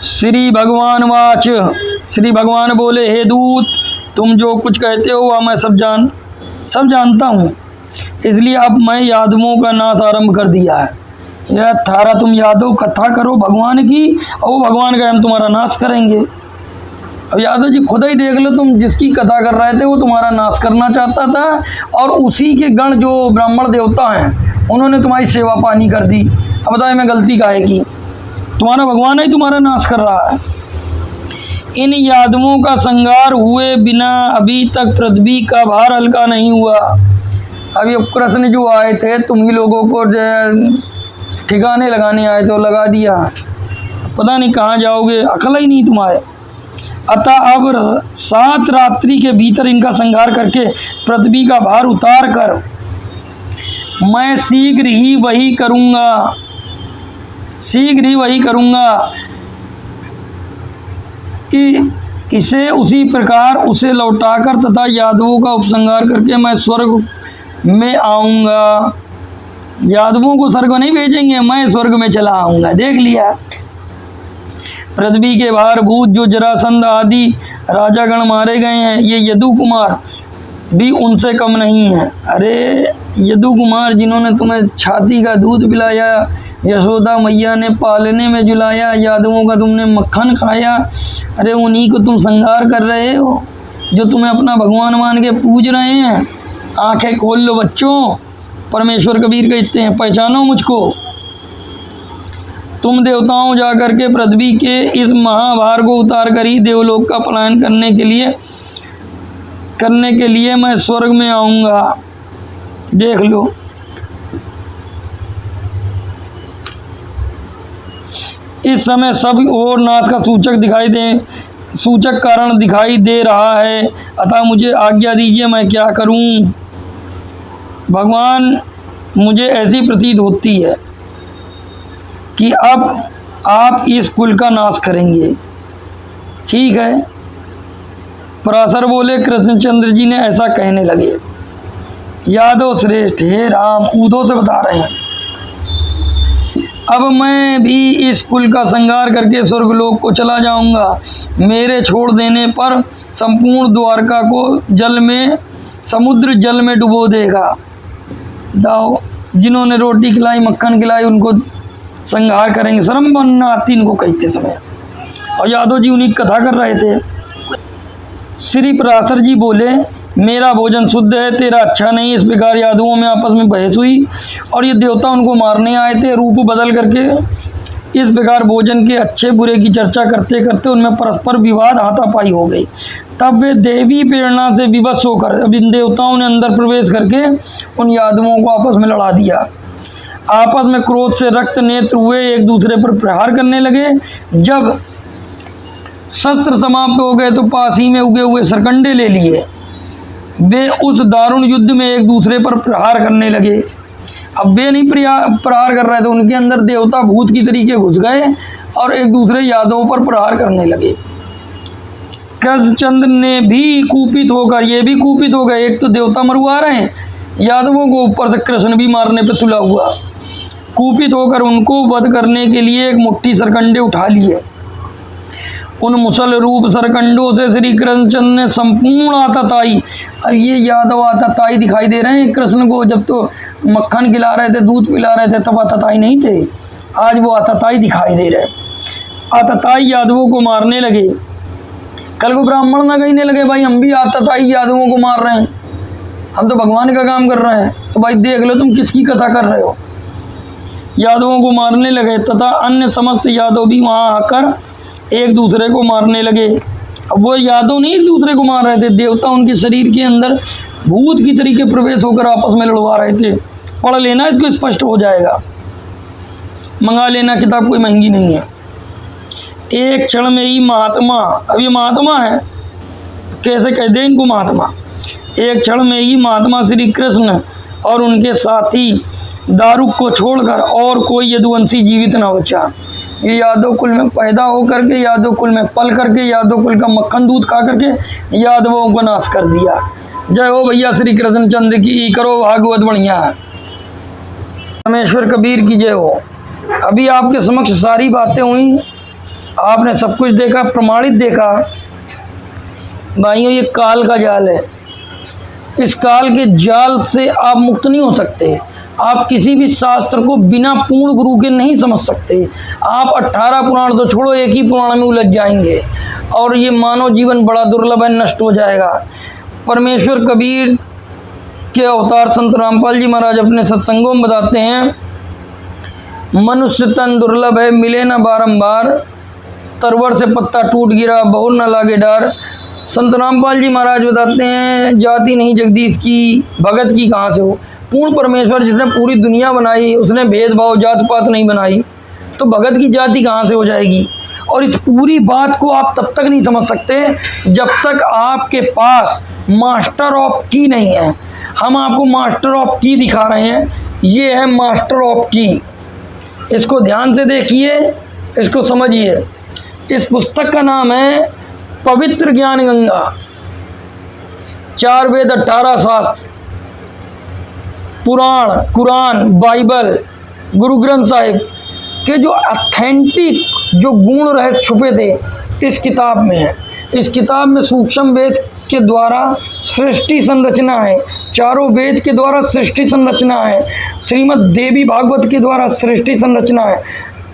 श्री भगवान वाच, श्री भगवान बोले हे दूत, तुम जो कुछ कहते हो वह मैं सब जानता हूँ। इसलिए अब मैं यादवों का नाश आरंभ कर दिया है। यह थारा तुम यादव कथा करो भगवान की, और वो भगवान का हम तुम्हारा नाश करेंगे। अब यादव जी खुद ही देख लो, तुम जिसकी कथा कर रहे थे वो तुम्हारा नाश करना चाहता था, और उसी के गण जो ब्राह्मण देवता हैं उन्होंने तुम्हारी सेवा पानी कर दी। अब बताए मैं गलती काहे की? तुम्हारा भगवान ही तुम्हारा नाश कर रहा है। इन यादवों का संहार हुए बिना अभी तक पृथ्वी का भार हल्का नहीं हुआ। अब ये कृष्ण जो आए थे, तुम ही लोगों को ठिकाने लगाने आए थे, लगा दिया। पता नहीं कहाँ जाओगे, अकल ही नहीं तुम्हारे। अतः अब 7 रात्रि के भीतर इनका संहार करके पृथ्वी का भार उतार कर मैं शीघ्र ही वही करूँगा, इसे उसी प्रकार उसे लौटाकर तथा यादवों का उपसंहार करके मैं स्वर्ग में आऊँगा। यादवों को स्वर्ग नहीं भेजेंगे, मैं स्वर्ग में चला आऊँगा। देख लिया, पृथ्वी के भारभूत जो जरासंध आदि राजागण मारे गए हैं, ये यदु कुमार भी उनसे कम नहीं है। अरे यदु कुमार जिन्होंने तुम्हें छाती का दूध पिलाया, यशोदा मैया ने पालने में जुलाया, यादवों का तुमने मक्खन खाया, अरे उन्हीं को तुम संहार कर रहे हो, जो तुम्हें अपना भगवान मान के पूज रहे हैं। आंखें खोल लो बच्चों, परमेश्वर कबीर कहते हैं पहचानो मुझको। तुम देवताओं जाकर के पृथ्वी के इस महाभार को उतार कर ही देवलोक का पलायन करने के लिए मैं स्वर्ग में आऊँगा। देख लो, इस समय सब और नाश का सूचक कारण दिखाई दे रहा है, अतः मुझे आज्ञा दीजिए मैं क्या करूं। भगवान, मुझे ऐसी प्रतीत होती है कि अब आप इस कुल का नाश करेंगे। ठीक है, पराशर बोले। कृष्णचंद्र जी ने ऐसा कहने लगे। यादव श्रेष्ठ, हे राम, उद्धव से बता रहे हैं, अब मैं भी इस कुल का संहार करके स्वर्गलोक को चला जाऊंगा। मेरे छोड़ देने पर संपूर्ण द्वारका को समुद्र जल में डुबो देगा। दाओ, जिन्होंने रोटी खिलाई, मक्खन खिलाई, उनको संहार करेंगे। शर्म बनना आती इनको कहते समय। और यादव जी उन्हीं कथा कर रहे थे। श्री पराशर जी बोले, मेरा भोजन शुद्ध है, तेरा अच्छा नहीं। इस प्रकार यादवों में आपस में बहस हुई और ये देवता उनको मारने आए थे रूप बदल करके। इस प्रकार भोजन के अच्छे बुरे की चर्चा करते करते उनमें परस्पर विवाद हाथापाई हो गई। तब वे देवी प्रेरणा से विवश होकर अब इन देवताओं ने अंदर प्रवेश करके उन यादवों को आपस में लड़ा दिया। आपस में क्रोध से रक्त नेत्र हुए, एक दूसरे पर प्रहार करने लगे। जब शस्त्र समाप्त हो गए तो पास ही में उगे हुए सरकंडे ले लिए। वे उस दारुण युद्ध में एक दूसरे पर प्रहार करने लगे। अब वे नहीं प्रहार कर रहे थे, उनके अंदर देवता भूत की तरीके घुस गए और एक दूसरे यादवों पर प्रहार करने लगे। कृष्णचंद्र ने भी कुपित होकर, ये भी कुपित हो गए। एक तो देवता मरवा रहे हैं यादवों को, ऊपर से कृष्ण भी मारने पर तुला हुआ। कुपित होकर उनको वध करने के लिए एक मुट्ठी सरकंडे उठा लिए। उन मुसल रूप सरकंडों से श्री कृष्णचंद्र ने संपूर्ण आतताई, अब ये यादव आतताई दिखाई दे रहे हैं कृष्ण को। जब तो मक्खन खिला रहे थे, दूध पिला रहे थे, तब आतताई नहीं थे, आज वो आतताई दिखाई दे रहे। आतताई यादवों को मारने लगे। कल को ब्राह्मण ना कहने लगे, भाई हम भी आतताई यादवों को मार रहे हैं, हम तो भगवान का काम कर रहे हैं। तो भाई देख लो तुम किसकी कथा कर रहे हो। यादवों को मारने लगे तथा अन्य समस्त यादव भी वहाँ आकर एक दूसरे को मारने लगे। अब वो यादव नहीं एक दूसरे को मार रहे थे, देवता उनके शरीर के अंदर भूत की तरीके प्रवेश होकर आपस में लड़वा रहे थे। पढ़ लेना, इसको स्पष्ट हो जाएगा, मंगा लेना, किताब कोई महंगी नहीं है। एक क्षण में ही महात्मा, अब ये महात्मा है, कैसे कह दे इनको महात्मा। एक क्षण में ही महात्मा श्री कृष्ण और उनके साथी दारुक को छोड़कर और कोई यदुवंशी जीवित न बचा। ये यादव कुल में पैदा हो करके, यादव कुल में पल करके, यादव कुल का मक्खन दूध खा करके यादवों को नाश कर दिया। जय हो भैया श्री कृष्णचंद्र की, करो भागवत बढ़िया है। परमेश्वर कबीर की जय हो। अभी आपके समक्ष सारी बातें हुई, आपने सब कुछ देखा, प्रमाणित देखा। भाइयों, ये काल का जाल है। इस काल के जाल से आप मुक्त नहीं हो सकते। आप किसी भी शास्त्र को बिना पूर्ण गुरु के नहीं समझ सकते। आप 18 पुराण तो छोड़ो, एक ही पुराण में उलझ जाएंगे और ये मानव जीवन बड़ा दुर्लभ है, नष्ट हो जाएगा। परमेश्वर कबीर के अवतार संत रामपाल जी महाराज अपने सत्संगों में बताते हैं, मनुष्य तन दुर्लभ है, मिले न बारंबार, तरवर से पत्ता टूट गिरा, बहुर न लागे डार। संत रामपाल जी महाराज बताते हैं, जाति नहीं जगदीश की, भगत की कहाँ से हो। पूर्ण परमेश्वर जिसने पूरी दुनिया बनाई, उसने भेदभाव जात पात नहीं बनाई, तो भगत की जाति कहाँ से हो जाएगी। और इस पूरी बात को आप तब तक नहीं समझ सकते जब तक आपके पास मास्टर ऑफ की नहीं है। हम आपको मास्टर ऑफ की दिखा रहे हैं, ये है मास्टर ऑफ की। इसको ध्यान से देखिए, इसको समझिए। इस पुस्तक का नाम है पवित्र ज्ञान गंगा, 4 वेद 18 शास्त्र, पुराण, कुरान, बाइबल, गुरु ग्रंथ साहिब के जो ऑथेंटिक जो गुण रहस्य छुपे थे इस किताब में है। इस किताब में सूक्ष्म वेद के द्वारा सृष्टि संरचना है, चारों वेद के द्वारा सृष्टि संरचना है, श्रीमद् देवी भागवत के द्वारा सृष्टि संरचना है,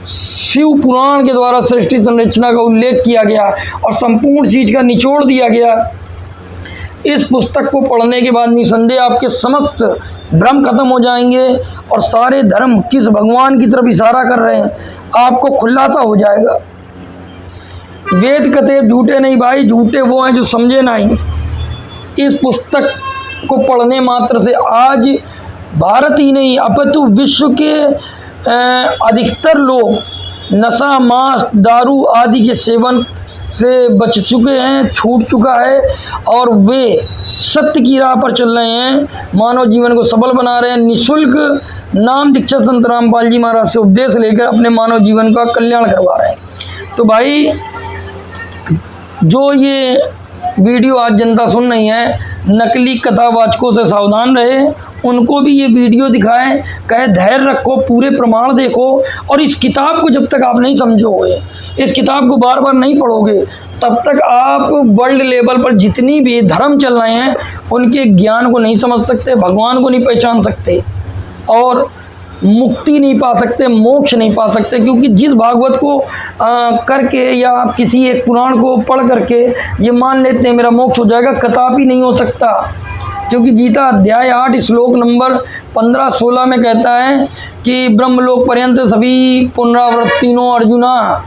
शिव पुराण के द्वारा सृष्टि संरचना का उल्लेख किया गया और संपूर्ण चीज का निचोड़ दिया गया। इस पुस्तक को पढ़ने के बाद निसंदेह आपके समस्त भ्रम खत्म हो जाएंगे और सारे धर्म किस भगवान की तरफ इशारा कर रहे हैं आपको खुलासा हो जाएगा। वेद कते झूठे नहीं भाई, झूठे वो हैं जो समझे नहीं। इस पुस्तक को पढ़ने मात्र से आज भारत ही नहीं अपितु विश्व के अधिकतर लोग नशा, मांस, दारू आदि के सेवन से बच चुके हैं, छूट चुका है और वे सत्य की राह पर चल रहे हैं, मानव जीवन को सबल बना रहे हैं। निःशुल्क नाम दीक्षा संत रामपाल जी महाराज से उपदेश लेकर अपने मानव जीवन का कल्याण करवा रहे हैं। तो भाई जो ये वीडियो आज जनता सुन रही है, नकली कथावाचकों से सावधान रहे, उनको भी ये वीडियो दिखाएं, कहे धैर्य रखो, पूरे प्रमाण देखो और इस किताब को जब तक आप नहीं समझोगे, इस किताब को बार बार नहीं पढ़ोगे, तब तक आप वर्ल्ड लेवल पर जितनी भी धर्म चल रहे हैं उनके ज्ञान को नहीं समझ सकते, भगवान को नहीं पहचान सकते और मुक्ति नहीं पा सकते, मोक्ष नहीं पा सकते। क्योंकि जिस भागवत को करके या किसी एक पुराण को पढ़ करके ये मान लेते हैं मेरा मोक्ष हो जाएगा, कदापि नहीं हो सकता। क्योंकि गीता अध्याय 8 श्लोक नंबर 15-16 में कहता है कि ब्रह्मलोक पर्यंत सभी पुनरावृत्तिनो अर्जुना,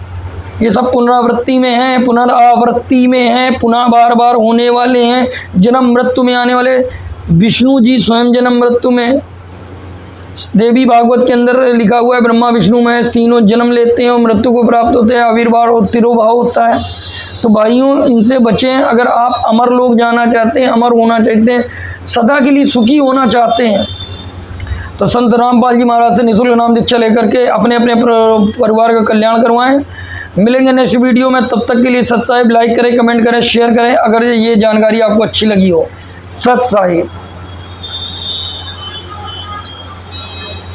ये सब पुनरावृत्ति में हैं, पुनरावृत्ति में हैं, पुनः बार बार होने वाले हैं, जन्म मृत्यु में आने वाले। विष्णु जी स्वयं जन्म मृत्यु में, देवी भागवत के अंदर लिखा हुआ है ब्रह्मा विष्णु में तीनों जन्म लेते हैं और मृत्यु को प्राप्त होते हैं, आविर्भाव और तिरोभाव होता है। तो भाइयों इनसे बचें। अगर आप अमर लोग जाना चाहते हैं, अमर होना चाहते हैं, सदा के लिए सुखी होना चाहते हैं, तो संत रामपाल जी महाराज से निःशुल्क नाम दीक्षा लेकर के अपने अपने परिवार का कल्याण करवाएं। मिलेंगे नेक्स्ट वीडियो में, तब तक के लिए सत साहिब। लाइक करें, कमेंट करें, शेयर करें अगर ये जानकारी आपको अच्छी लगी हो। सत साहिब।